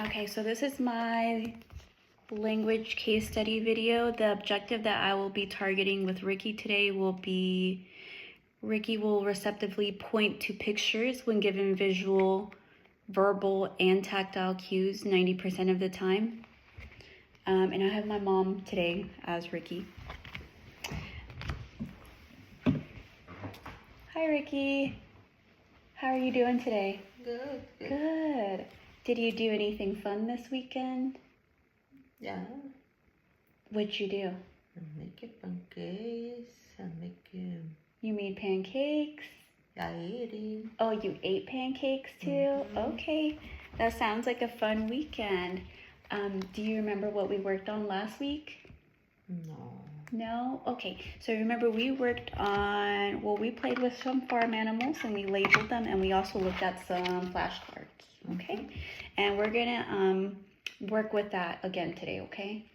Okay, so this is my language case study video. The objective that I will be targeting with Ricky today will be Ricky will receptively point to pictures when given visual, verbal, and tactile cues 90% of the time. And I have my mom today as Ricky. Hi, Ricky. How are you doing today? Good. Good. Did you do anything fun this weekend? Yeah. What'd you do? I make pancakes. You made pancakes? I ate it. Oh, you ate pancakes too? Mm-hmm. Okay. That sounds like a fun weekend. Do you remember what we worked on last week? No. No? Okay. So remember we worked on, we played with some farm animals and we labeled them, and we also looked at some flashcards. Okay? Mm-hmm. And we're gonna work with that again today, okay?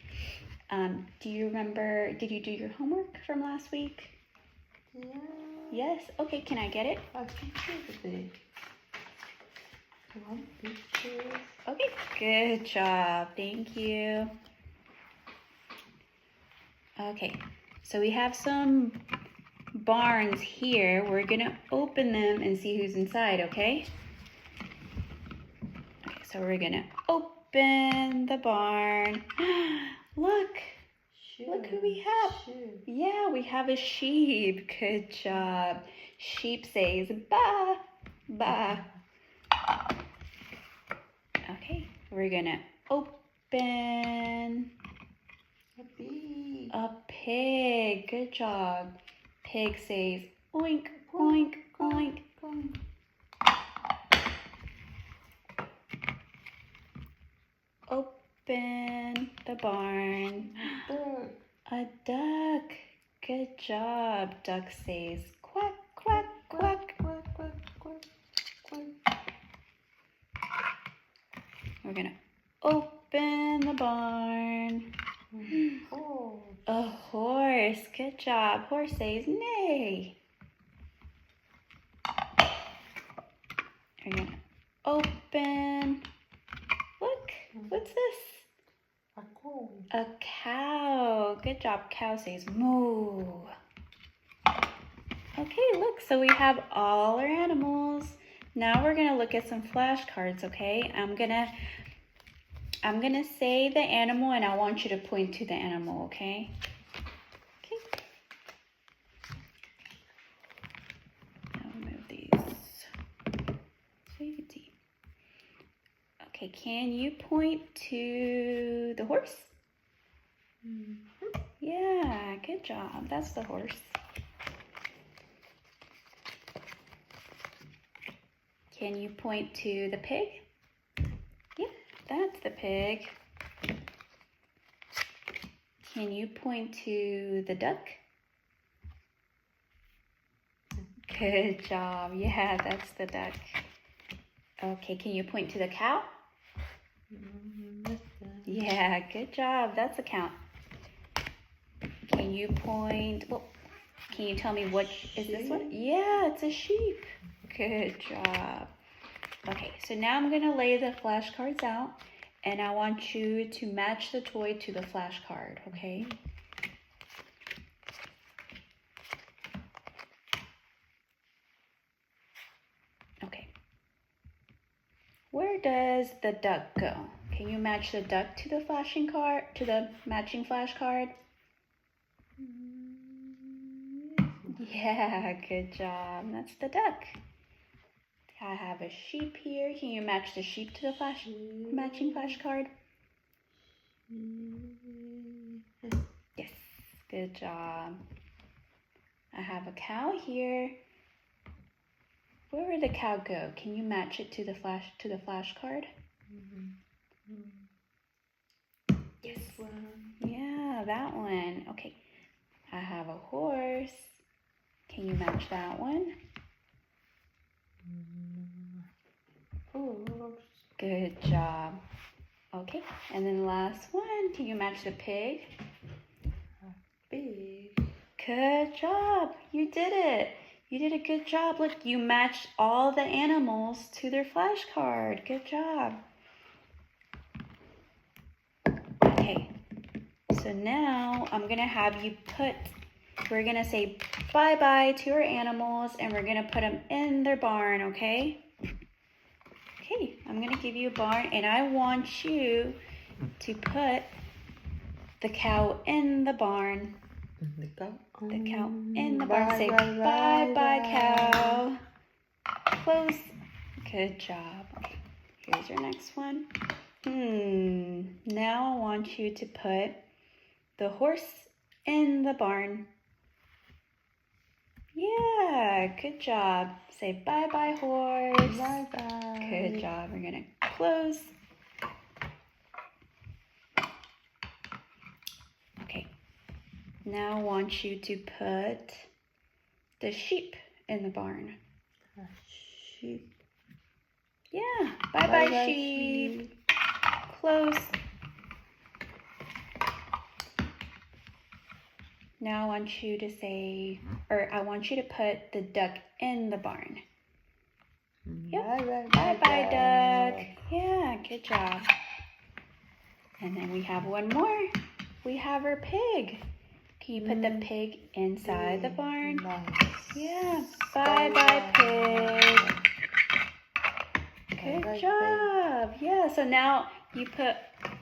Do you remember, did you do your homework from last week? Yeah. Yes? Okay, can I get it? I picture today. One picture. Okay, good job. Thank you. Okay, so we have some barns here. We're gonna open them and see who's inside, okay? Okay, so we're gonna open the barn. Look, look who we have. Sheep. Yeah, we have a sheep. Good job. Sheep says ba, ba. Okay, we're gonna open A pig. a pig. Good job. Pig says oink, oink, oink. Open the barn. Duck. A duck. Good job. Duck says quack, quack, quack. Quack, quack, quack, quack. We're gonna open the barn. Oh. A horse. Good job. Horse says neigh. We're gonna open. Look, what's this? A cow. A cow. Good job. Cow says moo. Okay, look, so we have all our animals. Now we're gonna look at some flashcards, okay? I'm gonna say the animal and I want you to point to the animal, okay? Okay. I'll remove these so you can see. Okay, can you point to the horse? Mm-hmm. Yeah, good job. That's the horse. Can you point to the pig? Yeah, that's the pig. Can you point to the duck? Good job. Yeah, that's the duck. Okay, can you point to the cow? Yeah, good job. That's a cow. Can you point, can you tell me what is this one? Yeah, it's a sheep. Good job. Okay, so now I'm gonna lay the flashcards out and I want you to match the toy to the flashcard, okay? Okay. Where does the duck go? Can you match the duck to the flashing card, to the matching flashcard? Yeah, good job. That's the duck. I have a sheep here. Can you match the sheep to the matching flashcard? Yes, good job. I have a cow here. Where would the cow go? Can you match it to the flashcard? Yes. Yeah, that one. Okay. I have a horse. Can you match that one? Good job. Okay, and then the last one. Can you match the pig? Pig. Good job. You did it. You did a good job. Look, you matched all the animals to their flashcard. Good job. So now I'm gonna have you we're gonna say bye-bye to our animals and we're gonna put them in their barn, okay? Okay, I'm gonna give you a barn and I want you to put the cow in the barn. The cow. The cow in the barn. Say bye-bye, cow. Close. Good job. Okay, here's your next one. Now I want you to put the horse in the barn. Yeah, good job. Say bye-bye, horse. Bye-bye. Good job. We're gonna close. Okay. Now I want you to put the sheep in the barn. Sheep. Yeah. Bye-bye, sheep. Close. Now I want you to say, or I want you to put the duck in the barn. Yep. Bye-bye, duck. Yeah, good job. And then we have one more. We have our pig. Can you put the pig inside the barn? Nice. Yeah. Bye-bye, pig. Good job. Yeah, so now you put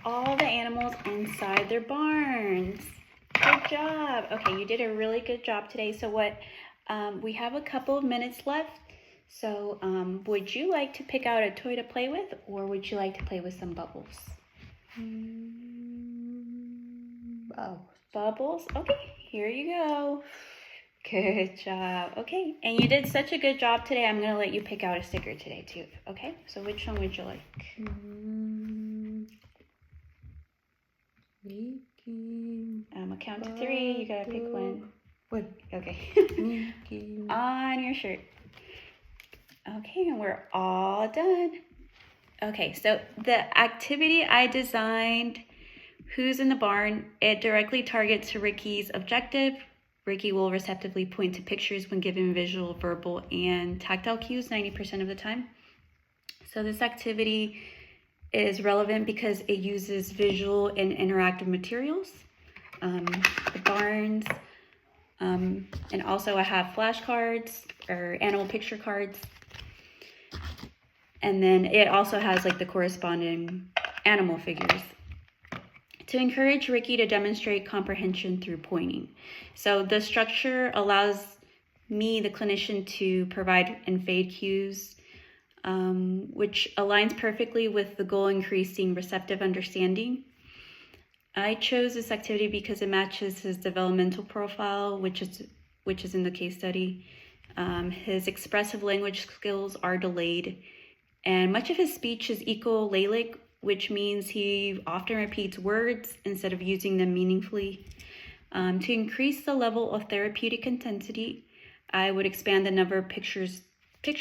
all the animals inside their barns. Good job. Okay, you did a really good job today. So we have a couple of minutes left. So would you like to pick out a toy to play with, or would you like to play with some bubbles? Bubbles? Okay, here you go. Good job. Okay, and you did such a good job today. I'm going to let you pick out a sticker today too. Okay, so which one would you like? Mickey. I'm going to count to 3. You got to pick one. What? Okay. Mickey. On your shirt. Okay, and we're all done. Okay, so the activity I designed, Who's in the Barn, it directly targets Ricky's objective. Ricky will receptively point to pictures when given visual, verbal, and tactile cues 90% of the time. So this activity is relevant because it uses visual and interactive materials, the barns, and also I have flashcards or animal picture cards. And then it also has like the corresponding animal figures to encourage Ricky to demonstrate comprehension through pointing. So the structure allows me, the clinician, to provide and fade cues, which aligns perfectly with the goal increasing receptive understanding. I chose this activity because it matches his developmental profile, which is in the case study. His expressive language skills are delayed, and much of his speech is echolalic, which means he often repeats words instead of using them meaningfully. To increase the level of therapeutic intensity, I would expand the number of picture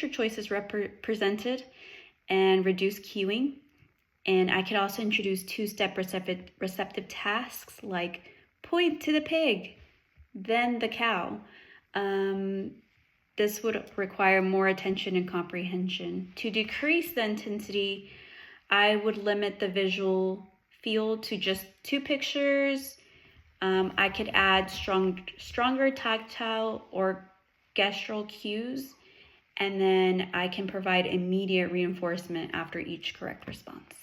choices represented and reduce cueing. And I could also introduce 2-step receptive tasks like point to the pig, then the cow. This would require more attention and comprehension. To decrease the intensity, I would limit the visual field to just 2 pictures. I could add stronger tactile or gestural cues, and then I can provide immediate reinforcement after each correct response.